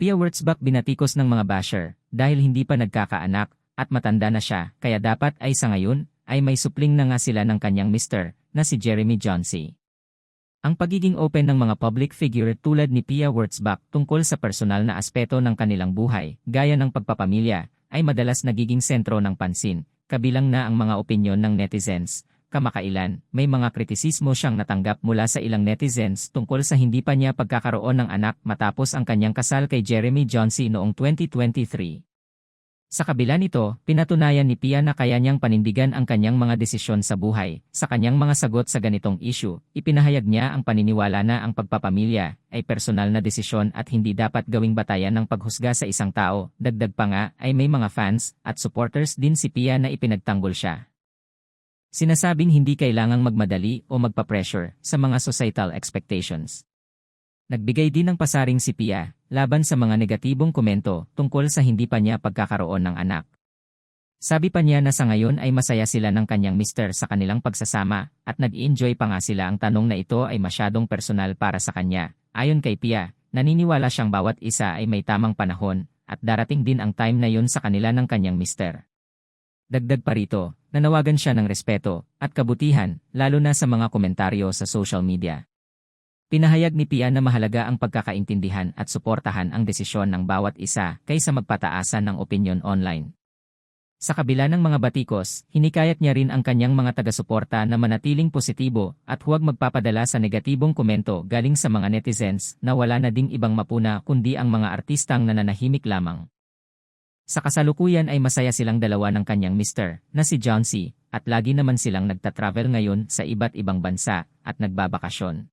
Pia Wurtzbach binatikos ng mga basher dahil hindi pa nagkakaanak at matanda na siya kaya dapat ay sa ngayon ay may supling na nga sila ng kanyang mister na si Jeremy Johnson. Ang pagiging open ng mga public figure tulad ni Pia Wurtzbach tungkol sa personal na aspeto ng kanilang buhay, gaya ng pagpapamilya, ay madalas nagiging sentro ng pansin, kabilang na ang mga opinyon ng netizens. Kamakailan, may mga kritisismo siyang natanggap mula sa ilang netizens tungkol sa hindi pa niya pagkakaroon ng anak matapos ang kanyang kasal kay Jeremy Johnson noong 2023. Sa kabila nito, pinatunayan ni Pia na kaya niyang panindigan ang kanyang mga desisyon sa buhay. Sa kanyang mga sagot sa ganitong issue, ipinahayag niya ang paniniwala na ang pagpapamilya ay personal na desisyon at hindi dapat gawing batayan ng paghusga sa isang tao. Dagdag pa nga ay may mga fans at supporters din si Pia na ipinagtanggol siya. Sinasabing hindi kailangang magmadali o magpa-pressure sa mga societal expectations. Nagbigay din ng pasaring si Pia laban sa mga negatibong komento tungkol sa hindi pa niya pagkakaroon ng anak. Sabi pa niya na sa ngayon ay masaya sila ng kanyang mister sa kanilang pagsasama at nag-enjoy pa nga sila. Ang tanong na ito ay masyadong personal para sa kanya. Ayon kay Pia, naniniwala siyang bawat isa ay may tamang panahon at darating din ang time na yun sa kanila ng kanyang mister. Dagdag pa rito, nanawagan siya ng respeto at kabutihan lalo na sa mga komentaryo sa social media. Pinahayag ni Pia na mahalaga ang pagkakaintindihan at suportahan ang desisyon ng bawat isa kaysa magpataasan ng opinyon online. Sa kabila ng mga batikos, hinikayat niya rin ang kanyang mga taga-suporta na manatiling positibo at huwag magpapadala sa negatibong komento galing sa mga netizens na wala na ding ibang mapuna kundi ang mga artistang nananahimik lamang. Sa kasalukuyan ay masaya silang dalawa ng kanyang mister na si Johnson at lagi naman silang nagtatravel ngayon sa iba't ibang bansa at nagbabakasyon.